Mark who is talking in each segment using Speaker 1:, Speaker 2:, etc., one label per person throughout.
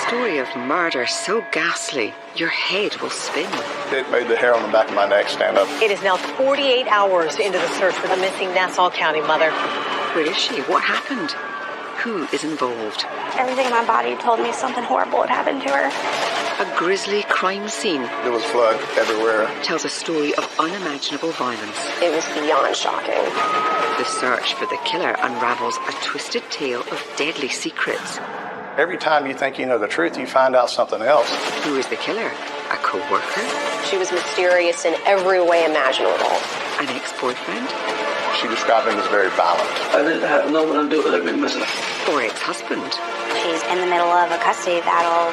Speaker 1: story of murder so ghastly, your head will spin.
Speaker 2: It made the hair on the back of my neck stand up.
Speaker 3: It is now 48 hours into the search for the missing Nassau County mother.
Speaker 1: Where is she? What happened? Who is involved?
Speaker 4: Everything in my body told me something horrible had happened to her.
Speaker 1: A grisly crime scene.
Speaker 2: There was blood everywhere.
Speaker 1: Tells a story of unimaginable violence.
Speaker 5: It was beyond shocking.
Speaker 1: The search for the killer unravels a twisted tale of deadly secrets.
Speaker 2: Every time you think you know the truth, you find out something else.
Speaker 1: Who is the killer? A co-worker?
Speaker 5: She was mysterious in every way imaginable.
Speaker 1: An ex-boyfriend?
Speaker 2: She described him as very violent.
Speaker 6: I didn't have nothing to do with it being missing.
Speaker 1: Or ex-husband?
Speaker 4: She's in the middle of a custody battle.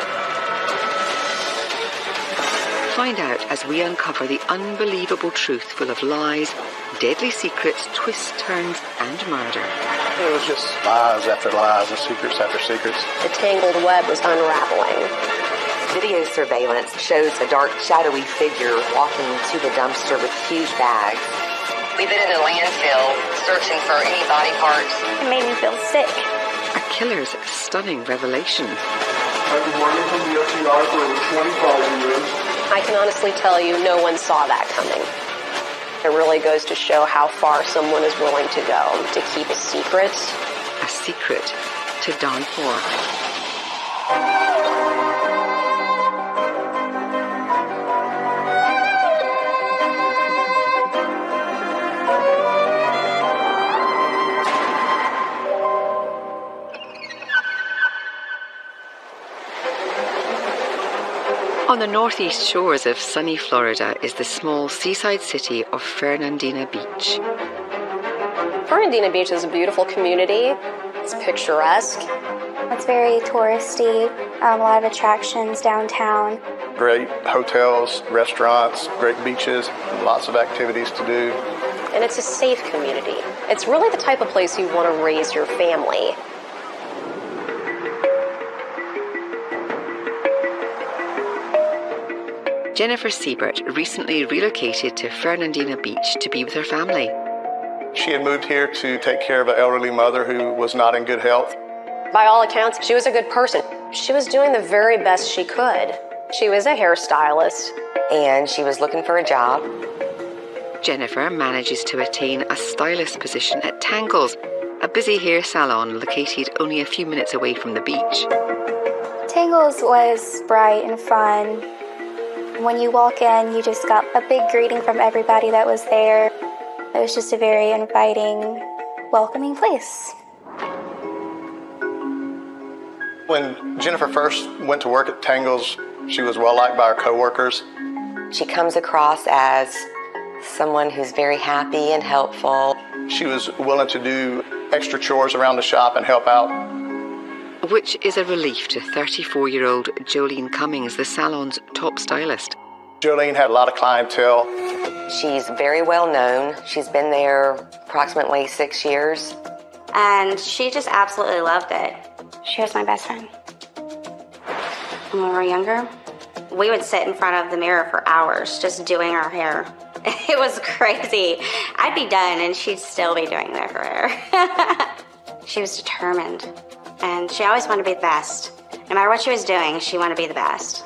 Speaker 1: Find out as we uncover the unbelievable truth full of lies, deadly secrets, twists, turns, and murder.
Speaker 2: It was just lies after lies and secrets after secrets.
Speaker 5: The tangled web was unraveling.
Speaker 7: Video surveillance shows a dark, shadowy figure walking to the dumpster with huge bags. We've been in the landfill searching for any body parts.
Speaker 4: It made me feel sick.
Speaker 1: A killer's stunning revelation.
Speaker 6: I've been working from the FBI for over 25 years.
Speaker 5: I can honestly tell you no one saw that coming. It really goes to show how far someone is willing to go to keep a secret.
Speaker 1: A secret to die for. On the northeast shores of sunny Florida is the small seaside city of Fernandina Beach.
Speaker 5: Fernandina Beach is a beautiful community. It's picturesque.
Speaker 4: It's very touristy, a lot of attractions downtown.
Speaker 2: Great hotels, restaurants, great beaches, lots of activities to do.
Speaker 5: And it's a safe community. It's really the type of place you want to raise your family.
Speaker 1: Jennifer Siebert recently relocated to Fernandina Beach to be with her family.
Speaker 2: She had moved here to take care of an elderly mother who was not in good health.
Speaker 5: By all accounts, she was a good person. She was doing the very best she could. She was a hairstylist.
Speaker 7: And she was looking for a job.
Speaker 1: Jennifer manages to attain a stylist position at Tangles, a busy hair salon located only a few minutes away from the beach.
Speaker 4: Tangles was bright and fun. When you walk in, you just got a big greeting from everybody that was there. It was just a very inviting, welcoming place.
Speaker 2: When Jennifer first went to work at Tangles, she was well liked by her coworkers.
Speaker 7: She comes across as someone who's very happy and helpful.
Speaker 2: She was willing to do extra chores around the shop and help out.
Speaker 1: Which is a relief to 34-year-old Jolene Cummings, the salon's top stylist.
Speaker 2: Jolene had a lot of clientele.
Speaker 7: She's very well known. She's been there approximately 6 years.
Speaker 4: And she just absolutely loved it. She was my best friend. When we were younger, we would sit in front of the mirror for hours just doing our hair. It was crazy. I'd be done and she'd still be doing their hair. She was determined. And she always wanted to be the best. No matter what she was doing, she wanted to be the best.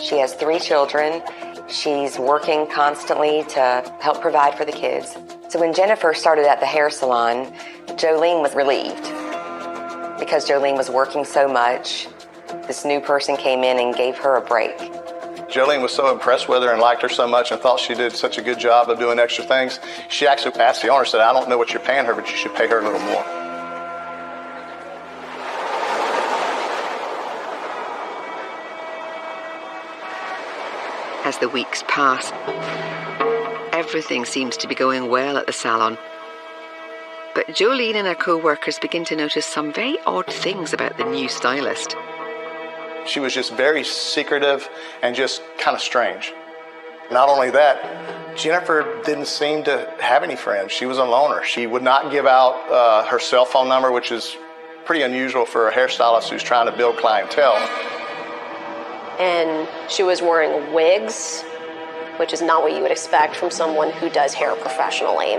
Speaker 7: She has 3 children. She's working constantly to help provide for the kids. So when Jennifer started at the hair salon, Jolene was relieved. Because Jolene was working so much, this new person came in and gave her a break.
Speaker 2: Jolene was so impressed with her and liked her so much and thought she did such a good job of doing extra things. She actually asked the owner, said, I don't know what you're paying her, but you should pay her a little more.
Speaker 1: As the weeks pass, everything seems to be going well at the salon. But Jolene and her co-workers begin to notice some very odd things about the new stylist.
Speaker 2: She was just very secretive and just kind of strange. Not only that, Jennifer didn't seem to have any friends. She was a loner. She would not give out her cell phone number, which is pretty unusual for a hairstylist who's trying to build clientele.
Speaker 5: And she was wearing wigs, which is not what you would expect from someone who does hair professionally.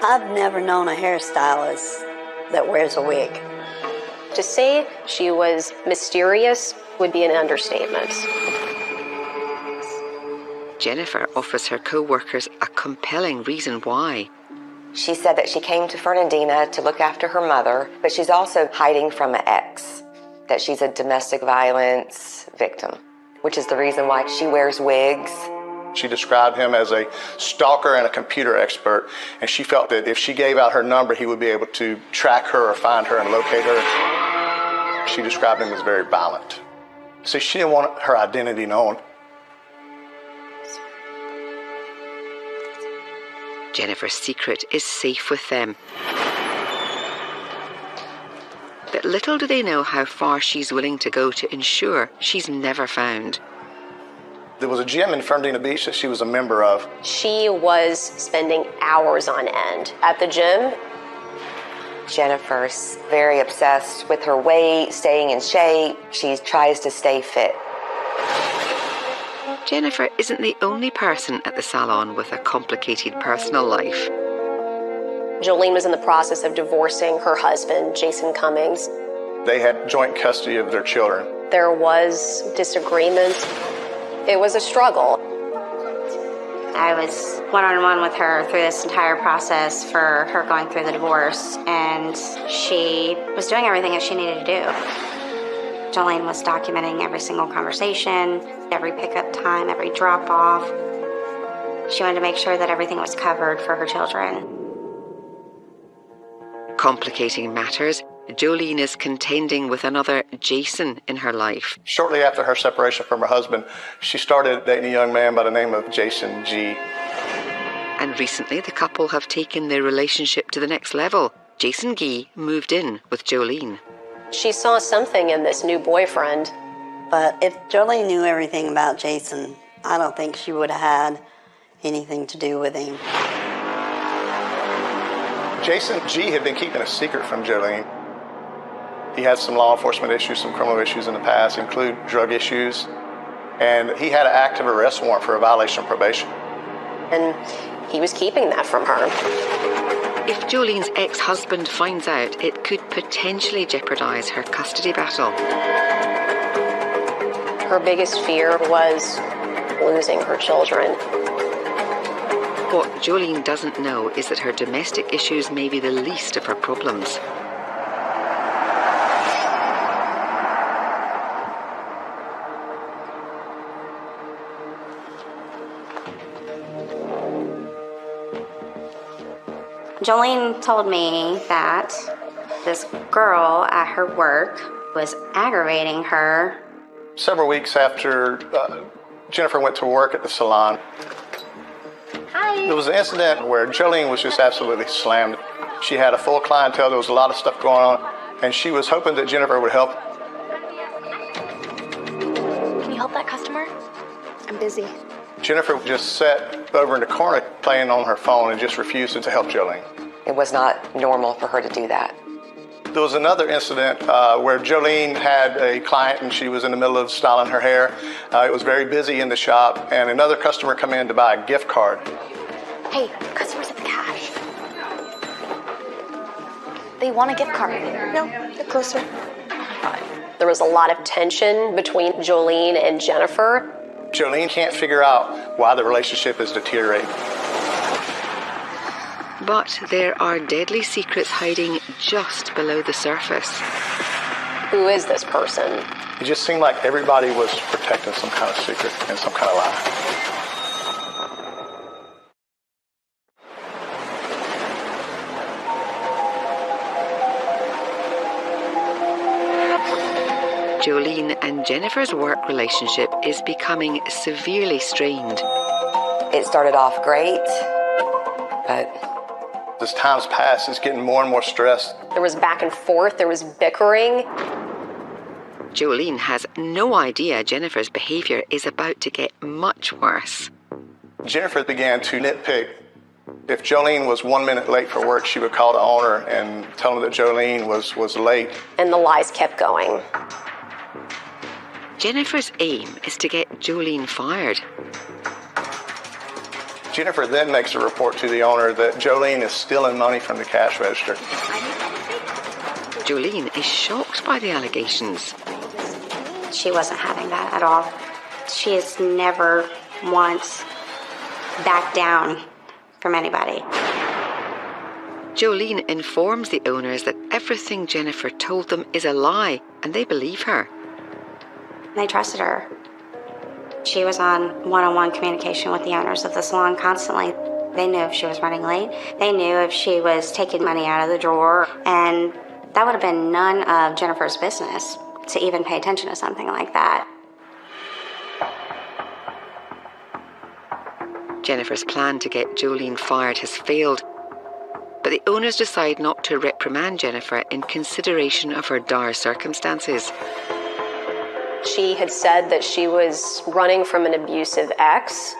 Speaker 8: I've never known a hairstylist that wears a wig.
Speaker 5: To say she was mysterious would be an understatement.
Speaker 1: Jennifer offers her co-workers a compelling reason why.
Speaker 7: She said that she came to Fernandina to look after her mother, but she's also hiding from an ex, that she's a domestic violence victim, which is the reason why she wears wigs.
Speaker 2: She described him as a stalker and a computer expert, and she felt that if she gave out her number, he would be able to track her or find her and locate her. She described him as very violent. So she didn't want her identity known.
Speaker 1: Jennifer's secret is safe with them. But little do they know how far she's willing to go to ensure she's never found.
Speaker 2: There was a gym in Fernandina Beach that she was a member of.
Speaker 5: She was spending hours on end at the gym.
Speaker 7: Jennifer's very obsessed with her weight, staying in shape. She tries to stay fit.
Speaker 1: Jennifer isn't the only person at the salon with a complicated personal life.
Speaker 5: Jolene was in the process of divorcing her husband, Jason Cummings.
Speaker 2: They had joint custody of their children.
Speaker 5: There was disagreement. It was a struggle.
Speaker 4: I was one-on-one with her through this entire process for her going through the divorce, and she was doing everything that she needed to do. Jolene was documenting every single conversation, every pickup time, every drop-off. She wanted to make sure that everything was covered for her children.
Speaker 1: Complicating matters, Jolene is contending with another Jason in her life.
Speaker 2: Shortly after her separation from her husband, she started dating a young man by the name of Jason G.
Speaker 1: And recently, the couple have taken their relationship to the next level. Jason Gee moved in with Jolene.
Speaker 5: She saw something in this new boyfriend.
Speaker 8: But if Jolene knew everything about Jason, I don't think she would have had anything to do with him.
Speaker 2: Jason G had been keeping a secret from Jolene. He had some law enforcement issues, some criminal issues in the past, include drug issues. And he had an active arrest warrant for a violation of probation.
Speaker 5: And he was keeping that from her.
Speaker 1: If Jolene's ex-husband finds out, it could potentially jeopardize her custody battle.
Speaker 5: Her biggest fear was losing her children.
Speaker 1: What Jolene doesn't know is that her domestic issues may be the least of her problems.
Speaker 4: Jolene told me that this girl at her work was aggravating her.
Speaker 2: Several weeks after Jennifer went to work at the salon, there was an incident where Jolene was just absolutely slammed. She had a full clientele. There was a lot of stuff going on, and she was hoping that Jennifer would help.
Speaker 9: Can you help that customer? I'm busy.
Speaker 2: Jennifer just sat over in the corner playing on her phone and just refused to help Jolene.
Speaker 7: It was not normal for her to do that.
Speaker 2: There was another incident where Jolene had a client and she was in the middle of styling her hair. It was very busy in the shop, and another customer came in to buy a gift card.
Speaker 9: Hey, customers at the cash. They want a gift card. No, get closer.
Speaker 5: There was a lot of tension between Jolene and Jennifer.
Speaker 2: Jolene can't figure out why the relationship is deteriorating.
Speaker 1: But there are deadly secrets hiding just below the surface.
Speaker 5: Who is this person?
Speaker 2: It just seemed like everybody was protecting some kind of secret and some kind of lie.
Speaker 1: Jolene and Jennifer's work relationship is becoming severely strained.
Speaker 7: It started off great, but
Speaker 2: as times pass, it's getting more and more stressed.
Speaker 5: There was back and forth. There was bickering.
Speaker 1: Jolene has no idea Jennifer's behavior is about to get much worse.
Speaker 2: Jennifer began to nitpick. If Jolene was 1 minute late for work, she would call the owner and tell him that Jolene was late.
Speaker 5: And the lies kept going.
Speaker 1: Jennifer's aim is to get Jolene fired.
Speaker 2: Jennifer then makes a report to the owner that Jolene is stealing money from the cash register.
Speaker 1: Jolene is shocked by the allegations.
Speaker 4: She wasn't having that at all. She has never once backed down from anybody.
Speaker 1: Jolene informs the owners that everything Jennifer told them is a lie, and they believe her.
Speaker 4: They trusted her. She was on one-on-one communication with the owners of the salon constantly. They knew if she was running late. They knew if she was taking money out of the drawer. And that would have been none of Jennifer's business to even pay attention to something like that.
Speaker 1: Jennifer's plan to get Jolene fired has failed, but the owners decide not to reprimand Jennifer in consideration of her dire circumstances.
Speaker 5: She had said that she was running from an abusive ex.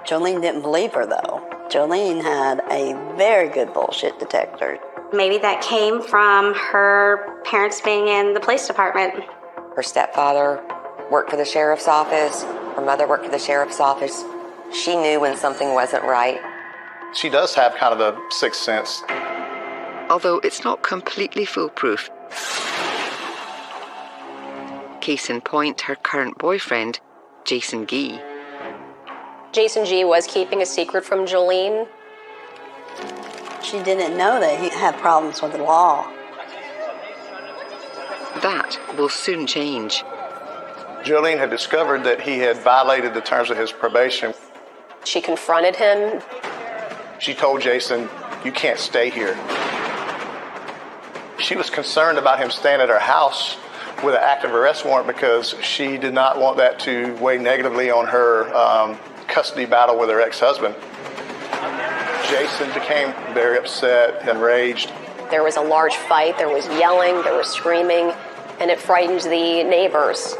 Speaker 8: Jolene didn't believe her, though. Jolene had a very good bullshit detector.
Speaker 4: Maybe that came from her parents being in the police department.
Speaker 7: Her stepfather worked for the sheriff's office. Her mother worked for the sheriff's office. She knew when something wasn't right.
Speaker 2: She does have kind of a sixth sense.
Speaker 1: Although it's not completely foolproof. Case in point, her current boyfriend, Jason Gee.
Speaker 5: Jason G was keeping a secret from Jolene.
Speaker 8: She didn't know that he had problems with the law.
Speaker 1: That will soon change.
Speaker 2: Jolene had discovered that he had violated the terms of his probation.
Speaker 5: She confronted him.
Speaker 2: She told Jason, "You can't stay here." She was concerned about him staying at her house with an active arrest warrant because she did not want that to weigh negatively on her custody battle with her ex-husband. Jason became very upset, enraged.
Speaker 5: There was a large fight, there was yelling, there was screaming, and it frightened the neighbors.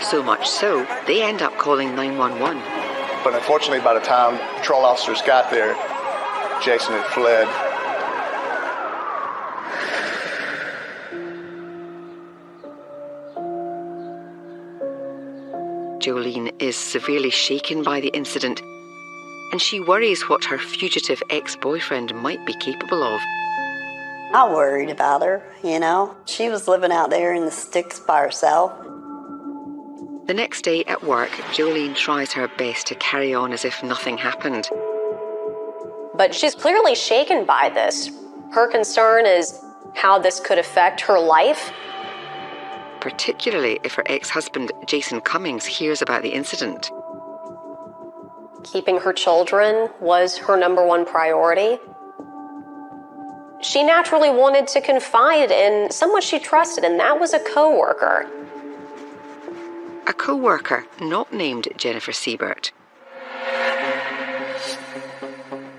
Speaker 1: So much so, they end up calling 911.
Speaker 2: But unfortunately, by the time patrol officers got there, Jason had fled.
Speaker 1: Jolene is severely shaken by the incident, and she worries what her fugitive ex-boyfriend might be capable of.
Speaker 8: I worried about her, you know. She was living out there in the sticks by herself.
Speaker 1: The next day at work, Jolene tries her best to carry on as if nothing happened.
Speaker 5: But she's clearly shaken by this. Her concern is how this could affect her life.
Speaker 1: Particularly if her ex-husband, Jason Cummings, hears about the incident.
Speaker 5: Keeping her children was her number one priority. She naturally wanted to confide in someone she trusted, and that was a co-worker.
Speaker 1: A co-worker not named Jennifer Siebert.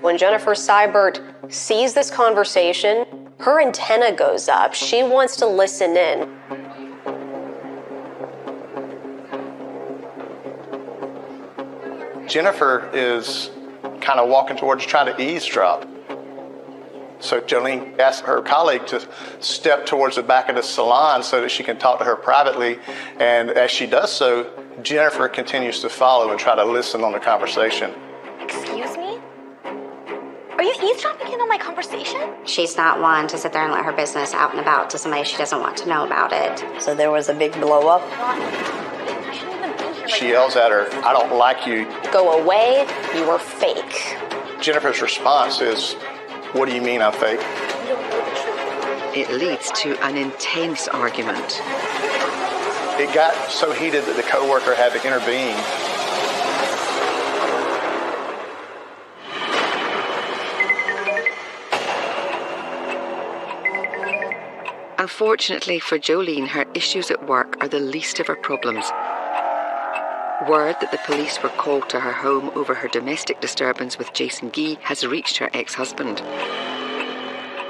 Speaker 5: When Jennifer Siebert sees this conversation, her antenna goes up. She wants to listen in.
Speaker 2: Jennifer is kind of walking towards trying to eavesdrop. So Jolene asked her colleague to step towards the back of the salon so that she can talk to her privately. And as she does so, Jennifer continues to follow and try to listen on the conversation.
Speaker 9: Excuse me? Are you eavesdropping in on my conversation?
Speaker 4: She's not one to sit there and let her business out and about to somebody she doesn't want to know about it.
Speaker 8: So there was a big blow up.
Speaker 9: I shouldn't even be here.
Speaker 2: She yells at her, "I don't like you."
Speaker 5: Go away, you are fake.
Speaker 2: Jennifer's response is, "What do you mean I'm fake?"
Speaker 1: It leads to an intense argument.
Speaker 2: It got so heated that the coworker had to intervene.
Speaker 1: Unfortunately for Jolene, her issues at work are the least of her problems. Word that the police were called to her home over her domestic disturbance with Jason Gee has reached her ex-husband.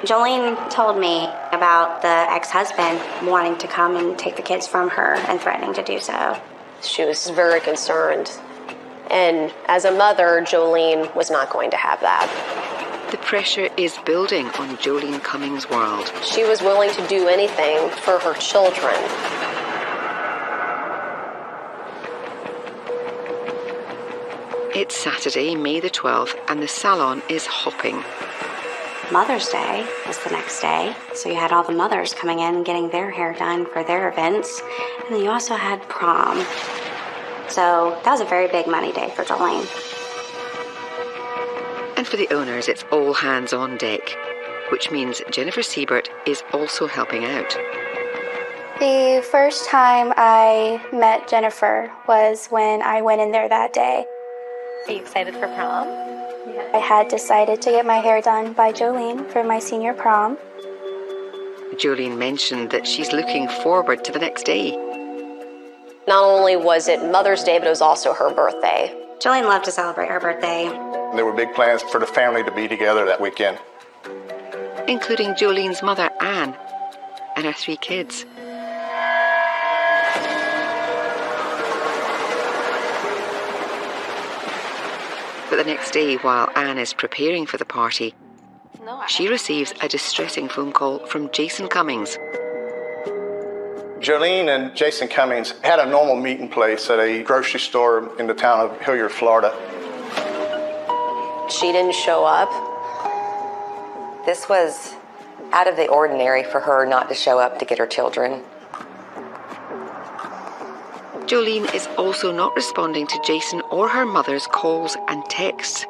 Speaker 4: Jolene told me about the ex-husband wanting to come and take the kids from her and threatening to do so.
Speaker 5: She was very concerned. And as a mother, Jolene was not going to have that.
Speaker 1: The pressure is building on Jolene Cummings' world.
Speaker 5: She was willing to do anything for her children.
Speaker 1: It's Saturday, May the 12th, and the salon is hopping.
Speaker 4: Mother's Day was the next day, so you had all the mothers coming in and getting their hair done for their events, and then you also had prom. So that was a very big money day for Jolene.
Speaker 1: And for the owners, it's all hands on deck, which means Jennifer Siebert is also helping out.
Speaker 9: The first time I met Jennifer was when I went in there that day.
Speaker 3: Are you excited for prom?
Speaker 9: I had decided to get my hair done by Jolene for my senior prom.
Speaker 1: Jolene mentioned that she's looking forward to the next day.
Speaker 5: Not only was it Mother's Day, but it was also her birthday.
Speaker 4: Jolene loved to celebrate her birthday.
Speaker 2: There were big plans for the family to be together that weekend.
Speaker 1: Including Jolene's mother, Anne, and her 3 kids. But the next day, while Anne is preparing for the party, she receives a distressing phone call from Jason Cummings.
Speaker 2: Jolene and Jason Cummings had a normal meeting place at a grocery store in the town of Hilliard, Florida.
Speaker 5: She didn't show up.
Speaker 7: This was out of the ordinary for her not to show up to get her children.
Speaker 1: Jolene is also not responding to Jason or her mother's calls and texts.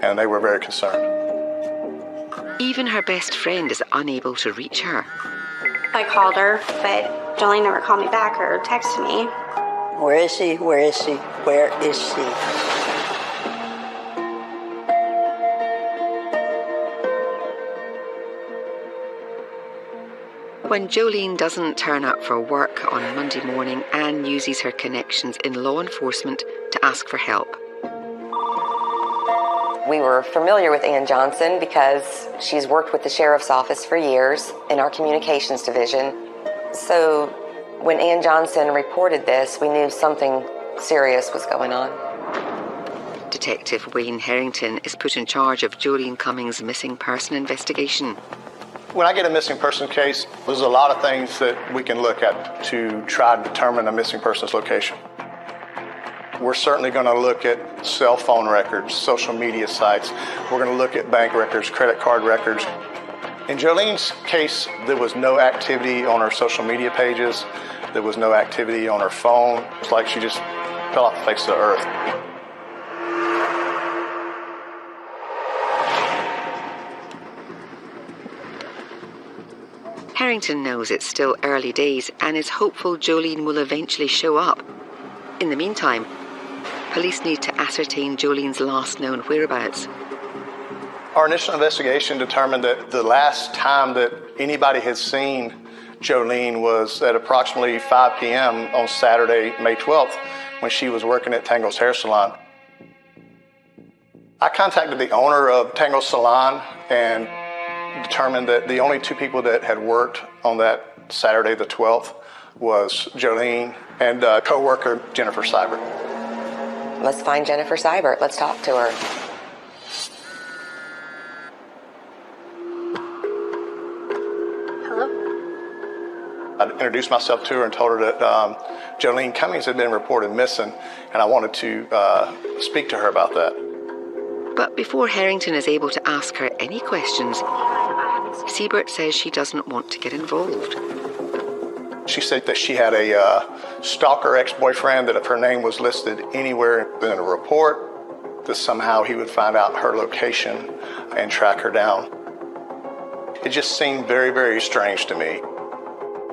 Speaker 2: And they were very concerned.
Speaker 1: Even her best friend is unable to reach her.
Speaker 4: I called her, but Jolene never called me back or texted me.
Speaker 8: Where is she? Where is she? Where is she?
Speaker 1: When Jolene doesn't turn up for work on Monday morning, Anne uses her connections in law enforcement to ask for help.
Speaker 7: We were familiar with Ann Johnson because she's worked with the sheriff's office for years in our communications division. So when Ann Johnson reported this, we knew something serious was going on.
Speaker 1: Detective Wayne Harrington is put in charge of Jolene Cummings' missing person investigation.
Speaker 2: When I get a missing person case, there's a lot of things that we can look at to try to determine a missing person's location. We're certainly going to look at cell phone records, social media sites. We're going to look at bank records, credit card records. In Jolene's case, there was no activity on her social media pages. There was no activity on her phone. It's like she just fell off the face of the earth.
Speaker 1: Harrington knows it's still early days and is hopeful Jolene will eventually show up. In the meantime, police need to ascertain Jolene's last known whereabouts.
Speaker 2: Our initial investigation determined that the last time that anybody had seen Jolene was at approximately 5 p.m. on Saturday, May 12th, when she was working at Tango's Hair Salon. I contacted the owner of Tango's Salon and determined that the only 2 people that had worked on that Saturday the 12th was Jolene and co-worker Jennifer Seibert.
Speaker 7: Let's find Jennifer Seibert. Let's talk to her.
Speaker 3: Hello?
Speaker 2: I introduced myself to her and told her that Jolene Cummings had been reported missing, and I wanted to speak to her about that.
Speaker 1: But before Harrington is able to ask her any questions, Seibert says she doesn't want to get involved.
Speaker 2: She said that she had a stalker ex-boyfriend, that if her name was listed anywhere in a report, that somehow he would find out her location and track her down. It just seemed very, very strange to me.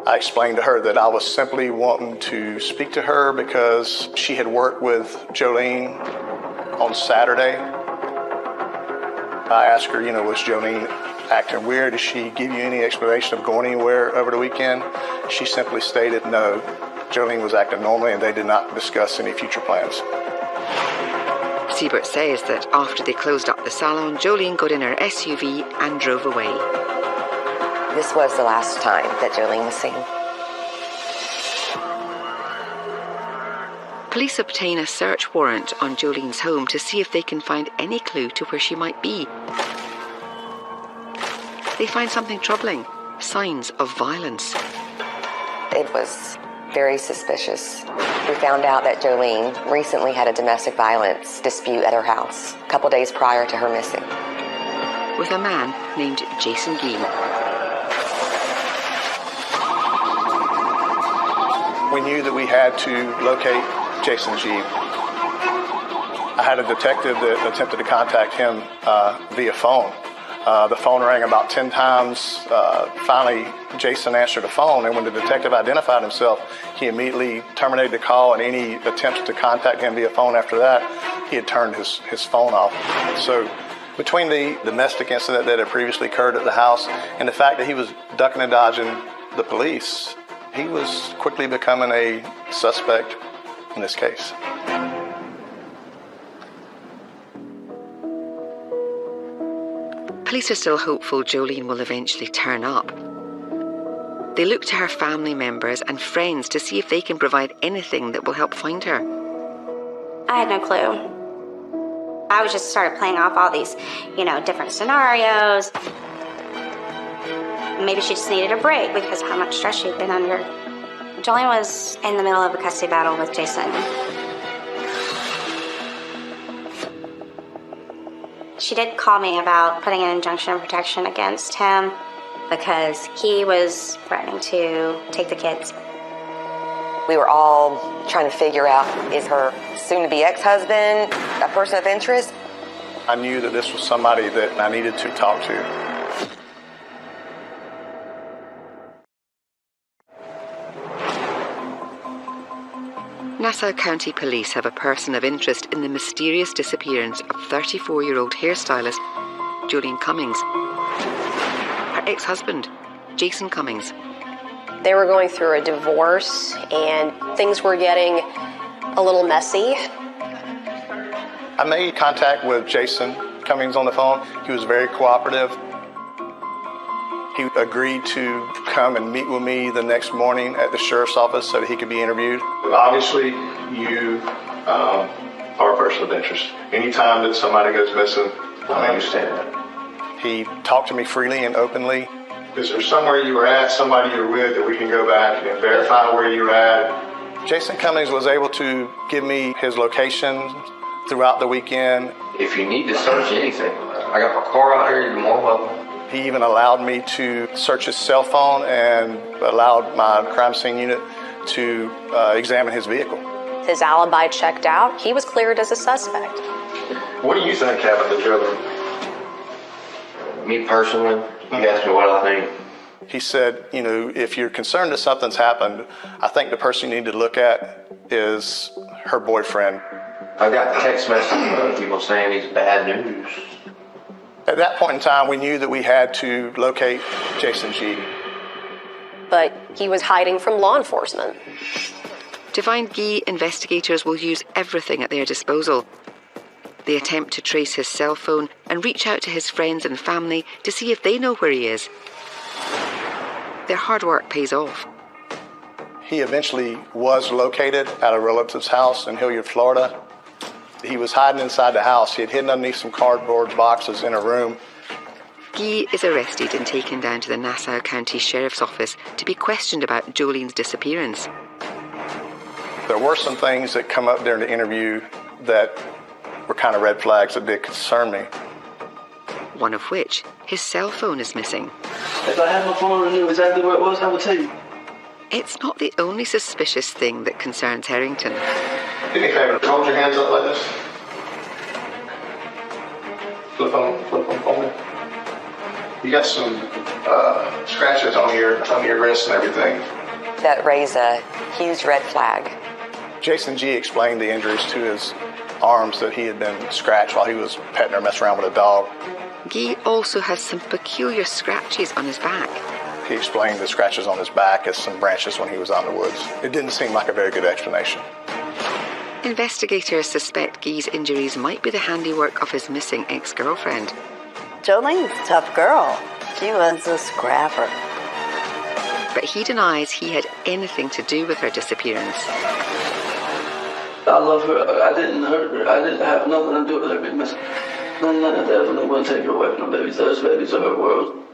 Speaker 2: I explained to her that I was simply wanting to speak to her because she had worked with Jolene on Saturday. I asked her, was Jolene acting weird? Did she give you any explanation of going anywhere over the weekend? She simply stated no. Jolene was acting normally and they did not discuss any future plans.
Speaker 1: Seibert says that after they closed up the salon, Jolene got in her SUV and drove away.
Speaker 7: This was the last time that Jolene was seen.
Speaker 1: Police obtain a search warrant on Jolene's home to see if they can find any clue to where she might be. They find something troubling, signs of violence.
Speaker 7: It was very suspicious. We found out that Jolene recently had a domestic violence dispute at her house, a couple days prior to her missing.
Speaker 1: with a man named Jason Gee.
Speaker 2: We knew that we had to locate Jason Gee. I had a detective that attempted to contact him via phone. The phone rang about 10 times. Finally, Jason answered the phone, and when the detective identified himself, he immediately terminated the call, and any attempts to contact him via phone after that, he had turned his phone off. So between the domestic incident that had previously occurred at the house and the fact that he was ducking and dodging the police, he was quickly becoming a suspect in this case.
Speaker 1: Police are still hopeful Jolene will eventually turn up. They look to her family members and friends to see if they can provide anything that will help find her.
Speaker 4: I had no clue. I was just started playing off all these, different scenarios. Maybe she just needed a break because of how much stress she'd been under. Jolene was in the middle of a custody battle with Jason. She did call me about putting an injunction of protection against him because he was threatening to take the kids.
Speaker 7: We were all trying to figure out, is her soon-to-be ex-husband a person of interest?
Speaker 2: I knew that this was somebody that I needed to talk to.
Speaker 1: Nassau County Police have a person of interest in the mysterious disappearance of 34-year-old hairstylist Jolene Cummings. Her ex-husband, Jason Cummings.
Speaker 5: They were going through a divorce and things were getting a little messy.
Speaker 2: I made contact with Jason Cummings on the phone. He was very cooperative. He agreed to come and meet with me the next morning at the sheriff's office so that he could be interviewed. Obviously, you are a person of interest. Anytime that somebody goes missing, I understand that. He talked to me freely and openly. Is there somewhere you were at, somebody you were with, that we can go back and verify where you were at? Jason Cummings was able to give me his location throughout the weekend.
Speaker 10: If you need to search anything, I got my car out here, you're more welcome.
Speaker 2: He even allowed me to search his cell phone and allowed my crime scene unit to examine his vehicle.
Speaker 5: His alibi checked out. He was cleared as a suspect.
Speaker 10: What do you think happened to Joe? Me personally, you asked me what I think.
Speaker 2: He said, if you're concerned that something's happened, I think the person you need to look at is her boyfriend.
Speaker 10: I got text messages from other people saying he's bad news.
Speaker 2: At that point in time, we knew that we had to locate Jason Gee.
Speaker 5: But he was hiding from law enforcement.
Speaker 1: To find Gee, investigators will use everything at their disposal. They attempt to trace his cell phone and reach out to his friends and family to see if they know where he is. Their hard work pays off.
Speaker 2: He eventually was located at a relative's house in Hilliard, Florida. He was hiding inside the house. He had hidden underneath some cardboard boxes in a room.
Speaker 1: Gee is arrested and taken down to the Nassau County Sheriff's Office to be questioned about Jolene's disappearance.
Speaker 2: There were some things that come up during the interview that were kind of red flags that did concern me.
Speaker 1: One of which, his cell phone is missing.
Speaker 6: If I had my phone and knew exactly where it was, I would tell you.
Speaker 1: It's not the only suspicious thing that concerns Harrington.
Speaker 2: Do me a favor, hold your hands up like this. Flip them for me. You got some scratches on your wrist and everything.
Speaker 7: That raised a huge red flag.
Speaker 2: Jason Gee explained the injuries to his arms, that he had been scratched while he was petting or messing around with a dog.
Speaker 1: Gee also has some peculiar scratches on his back.
Speaker 2: He explained the scratches on his back as some branches when he was out in the woods. It didn't seem like a very good explanation.
Speaker 1: Investigators suspect Gee's injuries might be the handiwork of his missing ex-girlfriend.
Speaker 8: Jolene's a tough girl. She was a scrapper.
Speaker 1: But he denies he had anything to do with her disappearance.
Speaker 6: I love her. I didn't hurt her. I didn't have nothing to do with her being missing. None of that ever going to take her away from the babies. Those babies are her world.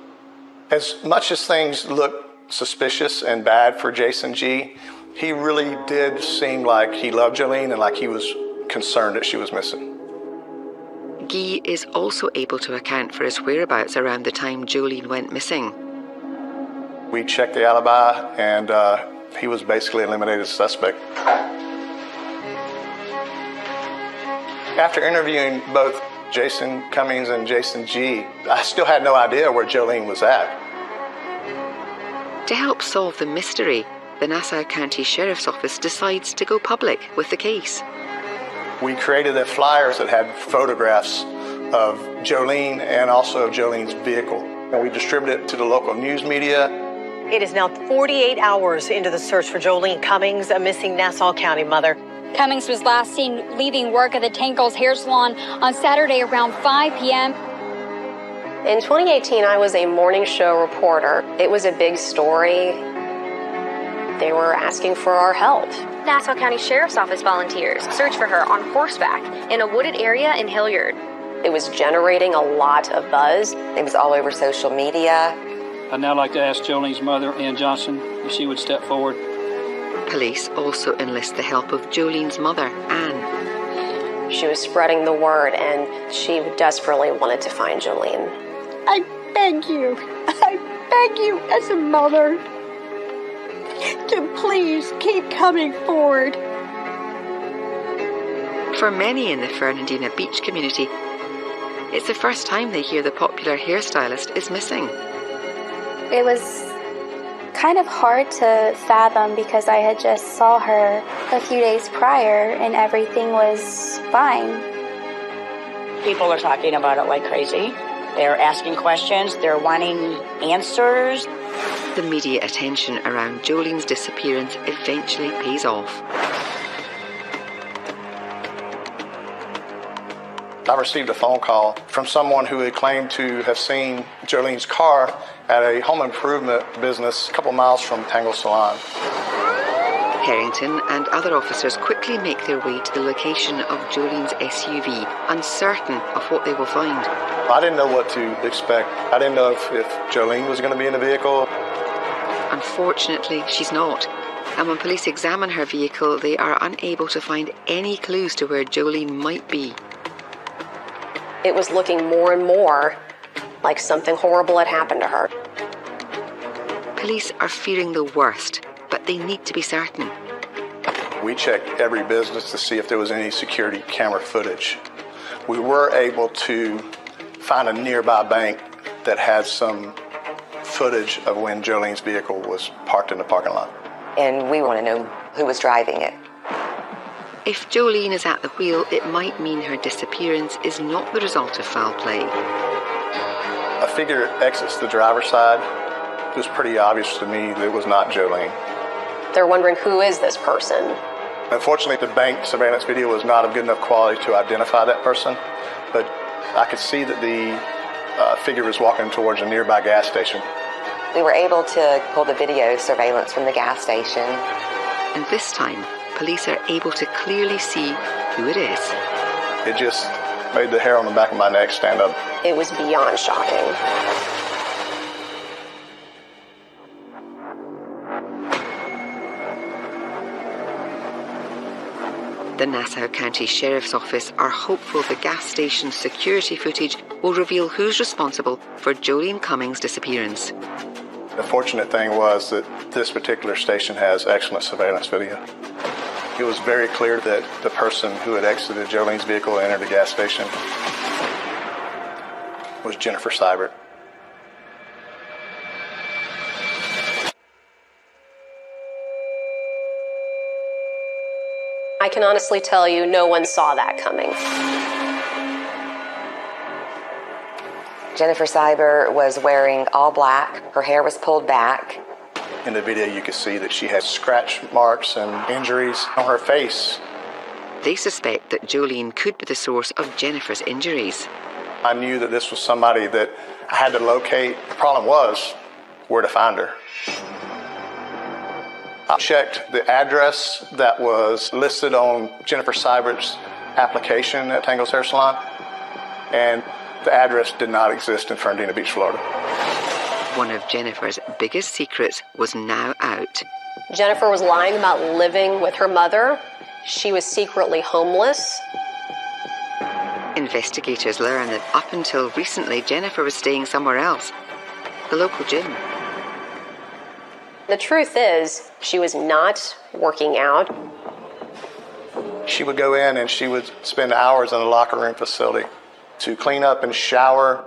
Speaker 2: As much as things looked suspicious and bad for Jason Gee, he really did seem like he loved Jolene and like he was concerned that she was missing.
Speaker 1: Guy is also able to account for his whereabouts around the time Jolene went missing.
Speaker 2: We checked the alibi, and he was basically eliminated as a suspect. After interviewing both Jason Cummings and Jason G., I still had no idea where Jolene was at.
Speaker 1: To help solve the mystery, the Nassau County Sheriff's Office decides to go public with the case.
Speaker 2: We created the flyers that had photographs of Jolene and also of Jolene's vehicle. And we distributed it to the local news media.
Speaker 3: It is now 48 hours into the search for Jolene Cummings, a missing Nassau County mother.
Speaker 11: Cummings was last seen leaving work at the Tangles Hair Salon on Saturday around 5 p.m.
Speaker 5: In 2018, I was a morning show reporter. It was a big story. They were asking for our help.
Speaker 12: Nassau County Sheriff's Office volunteers search for her on horseback in a wooded area in Hilliard.
Speaker 5: It was generating a lot of buzz.
Speaker 7: It was all over social media.
Speaker 13: I'd now like to ask Jolene's mother, Ann Johnson, if she would step forward.
Speaker 1: Police also enlist the help of Jolene's mother, Anne.
Speaker 5: She was spreading the word, and she desperately wanted to find Jolene.
Speaker 14: I beg you as a mother, to please keep coming forward.
Speaker 1: For many in the Fernandina Beach community, it's the first time they hear the popular hairstylist is missing.
Speaker 9: It was kind of hard to fathom because I had just saw her a few days prior and everything was fine.
Speaker 15: People are talking about it like crazy. They're asking questions. They're wanting answers.
Speaker 1: The media attention around Jolene's disappearance eventually pays off.
Speaker 2: I received a phone call from someone who had claimed to have seen Jolene's car at a home improvement business a couple miles from Tangle Salon.
Speaker 1: Harrington and other officers quickly make their way to the location of Jolene's SUV, uncertain of what they will find.
Speaker 2: I didn't know what to expect. I didn't know if Jolene was going to be in the vehicle.
Speaker 1: Unfortunately, she's not. And when police examine her vehicle, they are unable to find any clues to where Jolene might be.
Speaker 5: It was looking more and more like something horrible had happened to her.
Speaker 1: Police are fearing the worst, but they need to be certain.
Speaker 2: We checked every business to see if there was any security camera footage. We were able to find a nearby bank that had some footage of when Jolene's vehicle was parked in the parking lot.
Speaker 7: And we want to know who was driving it.
Speaker 1: If Jolene is at the wheel, it might mean her disappearance is not the result of foul play.
Speaker 2: A figure exits the driver's side. It was pretty obvious to me that it was not Jolene.
Speaker 5: They're wondering, who is this person?
Speaker 2: Unfortunately, the bank surveillance video was not of good enough quality to identify that person, but I could see that the figure was walking towards a nearby gas station.
Speaker 7: We were able to pull the video surveillance from the gas station.
Speaker 1: And this time, police are able to clearly see who it is.
Speaker 2: It just made the hair on the back of my neck stand up.
Speaker 5: It was beyond shocking.
Speaker 1: The Nassau County Sheriff's Office are hopeful the gas station's security footage will reveal who's responsible for Jolene Cummings' disappearance.
Speaker 2: The fortunate thing was that this particular station has excellent surveillance video. It was very clear that the person who had exited Jolene's vehicle and entered the gas station was Jennifer Seibert.
Speaker 5: I can honestly tell you, no one saw that coming.
Speaker 7: Jennifer Seibert was wearing all black. Her hair was pulled back.
Speaker 2: In the video, you could see that she had scratch marks and injuries on her face.
Speaker 1: They suspect that Jolene could be the source of Jennifer's injuries.
Speaker 2: I knew that this was somebody that I had to locate. The problem was where to find her. I checked the address that was listed on Jennifer Seibert's application at Tangle's Hair Salon, and the address did not exist in Fernandina Beach, Florida.
Speaker 1: One of Jennifer's biggest secrets was now out.
Speaker 5: Jennifer was lying about living with her mother. She was secretly homeless.
Speaker 1: In Investigators learn that up until recently, Jennifer was staying somewhere else, the local gym.
Speaker 5: The truth is, she was not working out.
Speaker 2: She would go in and she would spend hours in the locker room facility to clean up and shower.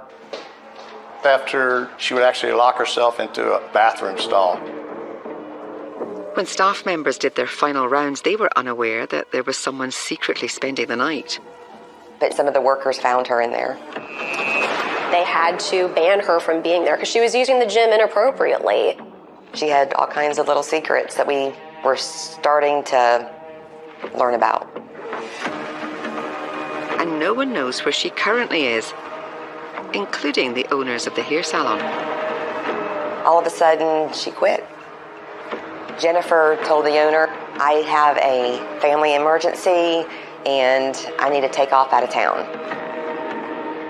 Speaker 2: After, she would actually lock herself into a bathroom stall.
Speaker 1: When staff members did their final rounds, they were unaware that there was someone secretly spending the night.
Speaker 7: But some of the workers found her in there.
Speaker 5: They had to ban her from being there because she was using the gym inappropriately.
Speaker 7: She had all kinds of little secrets that we were starting to learn about.
Speaker 1: And no one knows where she currently is, including the owners of the hair salon.
Speaker 7: All of a sudden, she quit. Jennifer told the owner, I have a family emergency and I need to take off out of town.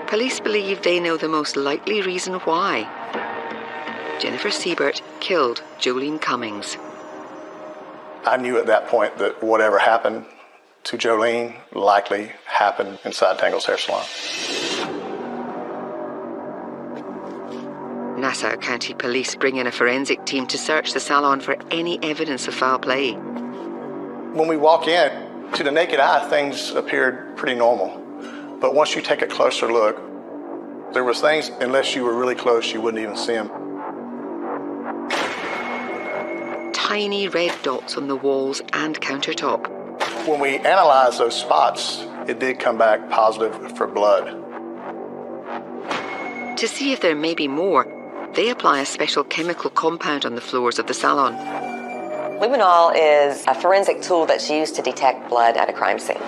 Speaker 1: Police believe they know the most likely reason why. Jennifer Siebert killed Jolene Cummings.
Speaker 2: I knew at that point that whatever happened to Jolene likely happened inside Tangle's hair salon.
Speaker 1: Nassau County Police bring in a forensic team to search the salon for any evidence of foul play.
Speaker 2: When we walk in, to the naked eye, things appeared pretty normal. But once you take a closer look, there was things, unless you were really close, you wouldn't even see them.
Speaker 1: Tiny red dots on the walls and countertop.
Speaker 2: When we analyzed those spots, it did come back positive for blood.
Speaker 1: To see if there may be more, they apply a special chemical compound on the floors of the salon.
Speaker 7: Luminol is a forensic tool that's used to detect blood at a crime scene.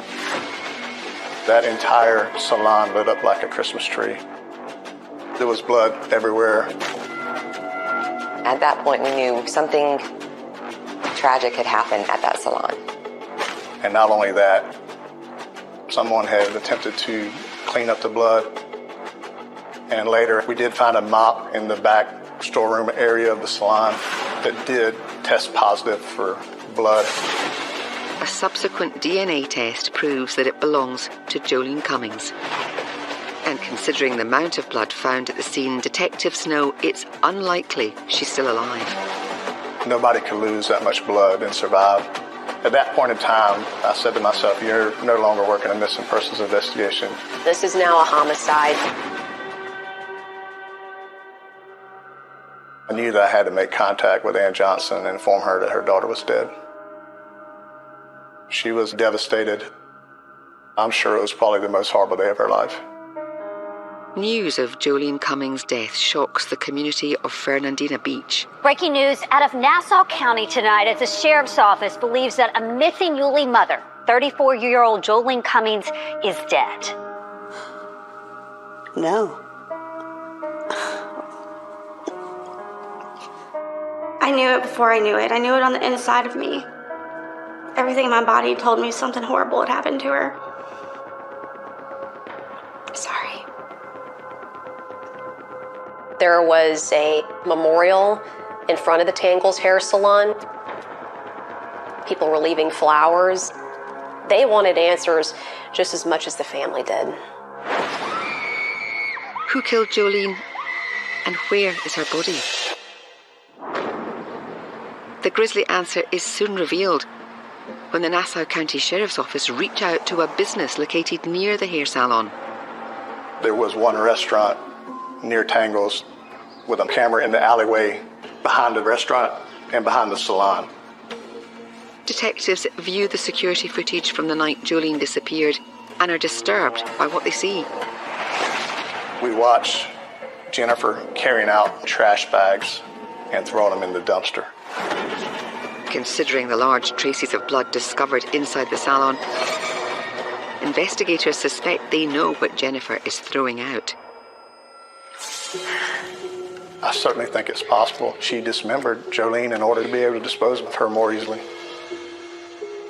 Speaker 2: That entire salon lit up like a Christmas tree. There was blood everywhere.
Speaker 7: At that point, we knew something tragic had happened at that salon.
Speaker 2: And not only that, someone had attempted to clean up the blood. And later, we did find a mop in the back storeroom area of the salon that did test positive for blood.
Speaker 1: A subsequent DNA test proves that it belongs to Jolene Cummings. And considering the amount of blood found at the scene, detectives know it's unlikely she's still alive.
Speaker 2: Nobody could lose that much blood and survive. At that point in time, I said to myself, you're no longer working a missing persons investigation.
Speaker 5: This is now a homicide.
Speaker 2: I knew that I had to make contact with Ann Johnson and inform her that her daughter was dead. She was devastated. I'm sure it was probably the most horrible day of her life.
Speaker 1: News of Jolene Cummings' death shocks the community of Fernandina Beach.
Speaker 11: Breaking news out of Nassau County tonight as the sheriff's office believes that a missing Yulee mother, 34-year-old Jolene Cummings, is dead.
Speaker 8: No.
Speaker 4: I knew it before I knew it. I knew it on the inside of me. Everything in my body told me something horrible had happened to her. Sorry.
Speaker 5: There was a memorial in front of the Tangles hair salon. People were leaving flowers. They wanted answers just as much as the family did.
Speaker 1: Who killed Jolene? And where is her body? The grisly answer is soon revealed when the Nassau County Sheriff's Office reach out to a business located near the hair salon.
Speaker 2: There was one restaurant near Tangles with a camera in the alleyway behind the restaurant and behind the salon.
Speaker 1: Detectives view the security footage from the night Jolene disappeared and are disturbed by what they see.
Speaker 2: We watch Jennifer carrying out trash bags and throwing them in the dumpster.
Speaker 1: Considering the large traces of blood discovered inside the salon, investigators suspect they know what Jennifer is throwing out.
Speaker 2: I certainly think it's possible she dismembered Jolene in order to be able to dispose of her more easily.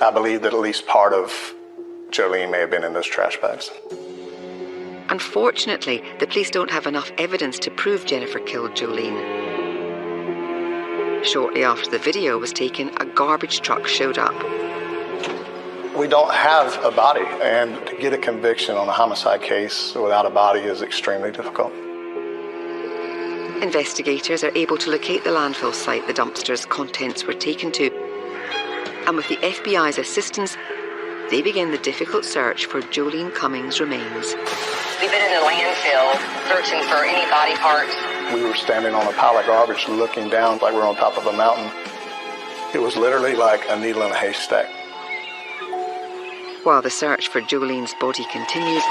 Speaker 2: I believe that at least part of Jolene may have been in those trash bags.
Speaker 1: Unfortunately, the police don't have enough evidence to prove Jennifer killed Jolene. Shortly after the video was taken, a garbage truck showed up.
Speaker 2: We don't have a body, and to get a conviction on a homicide case without a body is extremely difficult.
Speaker 1: Investigators are able to locate the landfill site the dumpster's contents were taken to, and with the FBI's assistance, they begin the difficult search for Jolene Cummings' remains.
Speaker 7: We've been in the landfill searching for any body parts.
Speaker 2: We were standing on a pile of garbage looking down like we're on top of a mountain. It was literally like a needle in a haystack.
Speaker 1: While the search for Jolene's body continues,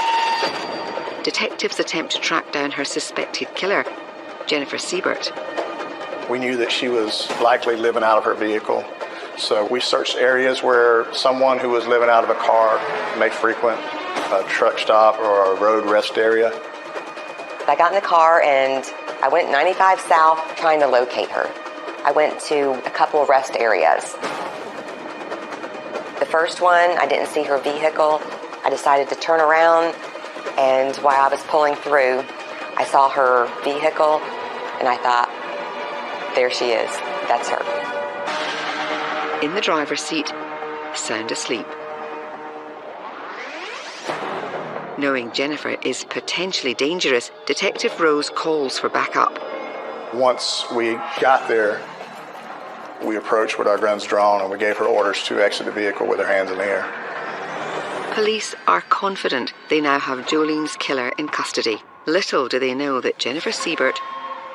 Speaker 1: detectives attempt to track down her suspected killer, Jennifer Siebert.
Speaker 2: We knew that she was likely living out of her vehicle, so we searched areas where someone who was living out of a car may frequent a truck stop or a road rest area.
Speaker 7: I got in the car and I went 95 south trying to locate her. I went to a couple of rest areas. The first one, I didn't see her vehicle. I decided to turn around, and while I was pulling through, I saw her vehicle, and I thought, there she is. That's her.
Speaker 1: In the driver's seat, sound asleep. Knowing Jennifer is potentially dangerous, Detective Rose calls for backup.
Speaker 2: Once we got there, we approached with our guns drawn and we gave her orders to exit the vehicle with her hands in the air.
Speaker 1: Police are confident they now have Jolene's killer in custody. Little do they know that Jennifer Siebert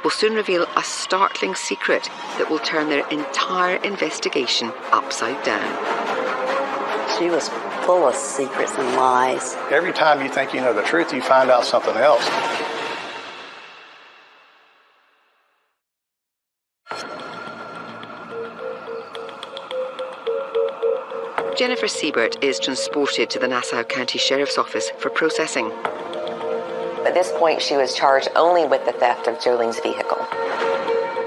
Speaker 1: will soon reveal a startling secret that will turn their entire investigation upside down.
Speaker 8: She was full of secrets and lies.
Speaker 2: Every time you think you know the truth, you find out something else.
Speaker 1: Jennifer Siebert is transported to the Nassau County Sheriff's Office for processing.
Speaker 7: At this point, she was charged only with the theft of Jolene's vehicle.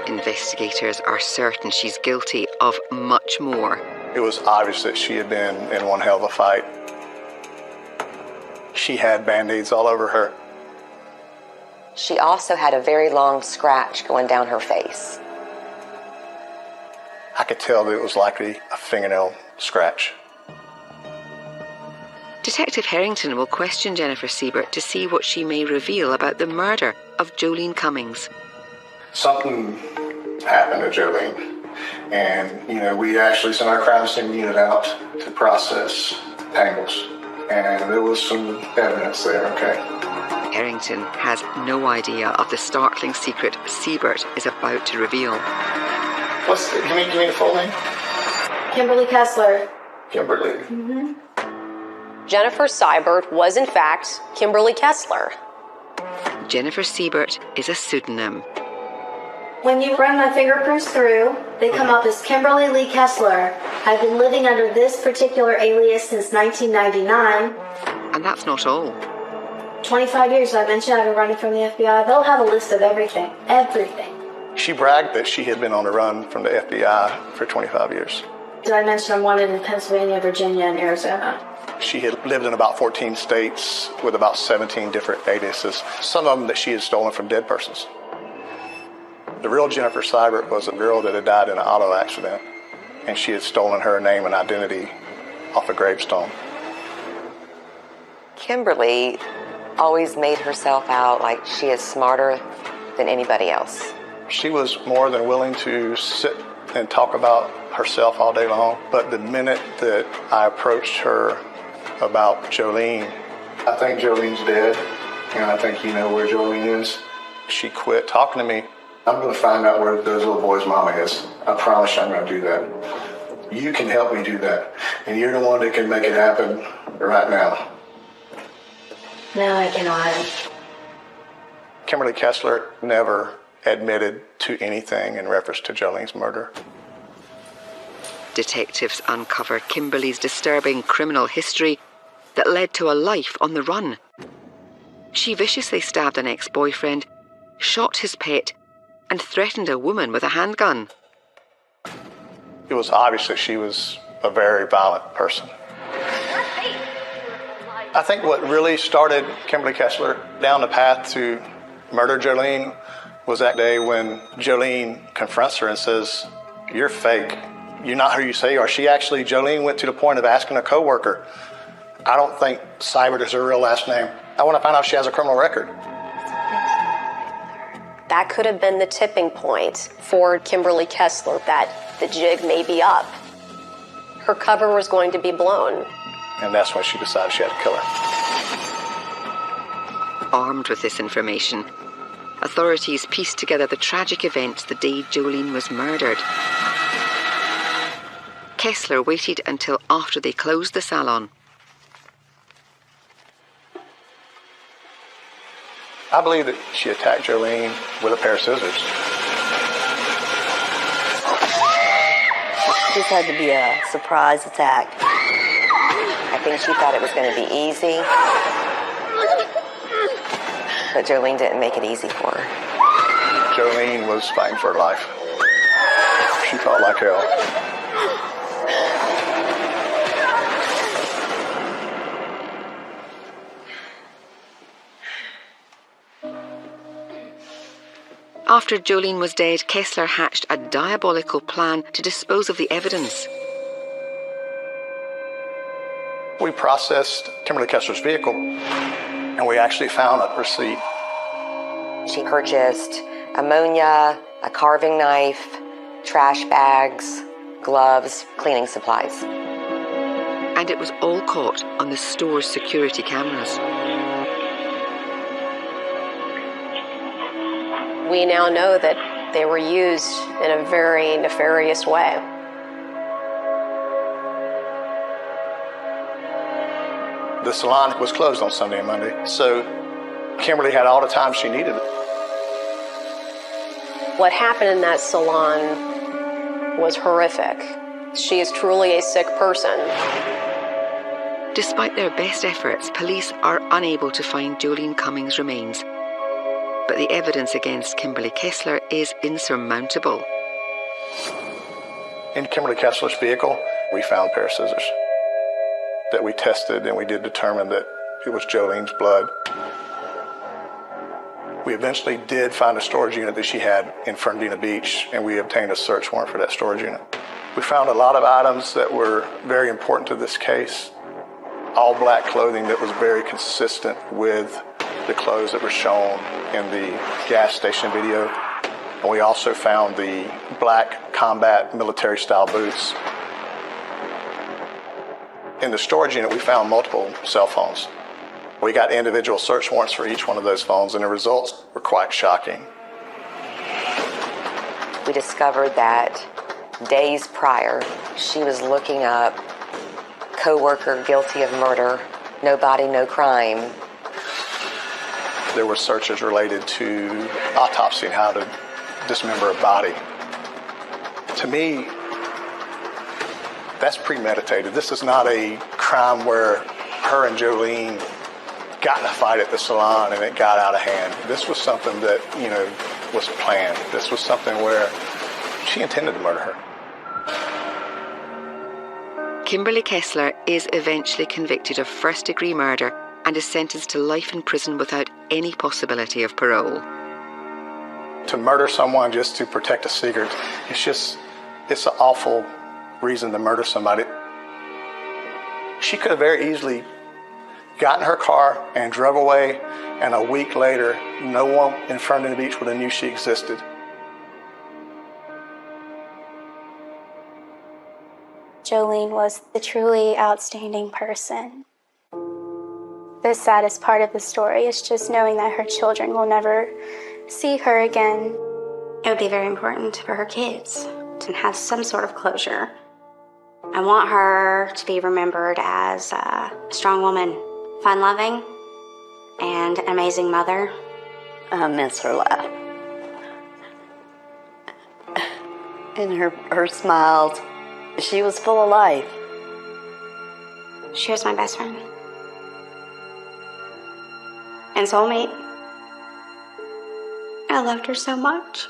Speaker 1: Investigators are certain she's guilty of much more.
Speaker 2: It was obvious that she had been in one hell of a fight. She had Band-Aids all over her.
Speaker 7: She also had a very long scratch going down her face.
Speaker 2: I could tell that it was likely a fingernail scratch.
Speaker 1: Detective Harrington will question Jennifer Siebert to see what she may reveal about the murder of Jolene Cummings.
Speaker 2: Something happened to Jolene, and we actually sent our crime scene unit out to process tangles, and there was some evidence there. Okay.
Speaker 1: Harrington has no idea of the startling secret Siebert is about to reveal.
Speaker 2: Give me the full name.
Speaker 9: Kimberly Kessler.
Speaker 2: Kimberly.
Speaker 9: Mm-hmm.
Speaker 5: Jennifer Siebert was, in fact, Kimberly Kessler.
Speaker 1: Jennifer Siebert is a pseudonym.
Speaker 9: When you run my fingerprints through, they come up as Kimberly Lee Kessler. I've been living under this particular alias since 1999.
Speaker 1: And that's not all.
Speaker 9: 25 years, I mentioned I've been running from the FBI. They'll have a list of everything. Everything.
Speaker 2: She bragged that she had been on the run from the FBI for 25 years.
Speaker 9: Did I mention I'm wanted in Pennsylvania, Virginia, and Arizona?
Speaker 2: She had lived in about 14 states with about 17 different aliases, some of them that she had stolen from dead persons. The real Jennifer Siebert was a girl that had died in an auto accident, and she had stolen her name and identity off a gravestone.
Speaker 7: Kimberly always made herself out like she is smarter than anybody else.
Speaker 2: She was more than willing to sit and talk about herself all day long, but the minute that I approached her about Jolene, I think Jolene's dead, and I think you know where Jolene is. She quit talking to me. I'm going to find out where those little boys' mama is. I promise you I'm going to do that. You can help me do that, and you're the one that can make it happen right now.
Speaker 9: No, I cannot.
Speaker 2: Kimberly Kessler never admitted to anything in reference to Jolene's murder.
Speaker 1: Detectives uncovered Kimberly's disturbing criminal history that led to a life on the run. She viciously stabbed an ex-boyfriend, shot his pet, and threatened a woman with a handgun.
Speaker 2: It was obvious that she was a very violent person. I think what really started Kimberly Kessler down the path to murder Jolene was that day when Jolene confronts her and says, "You're fake. you're not who you say you are. Jolene went to the point of asking a coworker, I don't think Seibert is her real last name. I want to find out if she has a criminal record.
Speaker 5: That could have been the tipping point for Kimberly Kessler, that the jig may be up. Her cover was going to be blown.
Speaker 2: And that's when she decided she had to kill her.
Speaker 1: Armed with this information, authorities pieced together the tragic events the day Jolene was murdered. Kessler waited until after they closed the salon.
Speaker 2: I believe that she attacked Jolene with a pair of scissors.
Speaker 8: This had to be a surprise attack.
Speaker 7: I think she thought it was going to be easy, but Jolene didn't make it easy for her.
Speaker 2: Jolene was fighting for her life. She fought like hell.
Speaker 1: After Jolene was dead, Kessler hatched a diabolical plan to dispose of the evidence.
Speaker 2: We processed Kimberly Kessler's vehicle, and we actually found a receipt.
Speaker 7: She purchased ammonia, a carving knife, trash bags, gloves, cleaning supplies.
Speaker 1: And it was all caught on the store's security cameras.
Speaker 5: We now know that they were used in a very nefarious way.
Speaker 2: The salon was closed on Sunday and Monday, so Kimberly had all the time she needed.
Speaker 5: What happened in that salon was horrific. She is truly a sick person.
Speaker 1: Despite their best efforts, police are unable to find Jolene Cummings' remains. But the evidence against Kimberly Kessler is insurmountable.
Speaker 2: In Kimberly Kessler's vehicle, we found a pair of scissors that we tested, and we did determine that it was Jolene's blood. We eventually did find a storage unit that she had in Fernandina Beach, and we obtained a search warrant for that storage unit. We found a lot of items that were very important to this case. All black clothing that was very consistent with the clothes that were shown in the gas station video. And we also found the black combat military style boots. In the storage unit, we found multiple cell phones. We got individual search warrants for each one of those phones, and the results were quite shocking.
Speaker 7: We discovered that days prior, she was looking up co-worker guilty of murder, no body, no crime.
Speaker 2: There were searches related to autopsy and how to dismember a body. To me, that's premeditated. This is not a crime where her and Jolene got in a fight at the salon and it got out of hand. This was something that, was planned. This was something where she intended to murder her.
Speaker 1: Kimberly Kessler is eventually convicted of first-degree murder and is sentenced to life in prison without any possibility of parole.
Speaker 2: To murder someone just to protect a secret, it's an awful reason to murder somebody. She could have very easily got in her car and drove away, and a week later, no one in Fernandina Beach would have knew she existed.
Speaker 9: Jolene was a truly outstanding person. The saddest part of the story is just knowing that her children will never see her again.
Speaker 4: It would be very important for her kids to have some sort of closure. I want her to be remembered as a strong woman, fun-loving, and an amazing mother.
Speaker 8: I miss her laugh. And her smiles. She was full of life.
Speaker 4: She was my best friend. And soulmate. I loved her so much.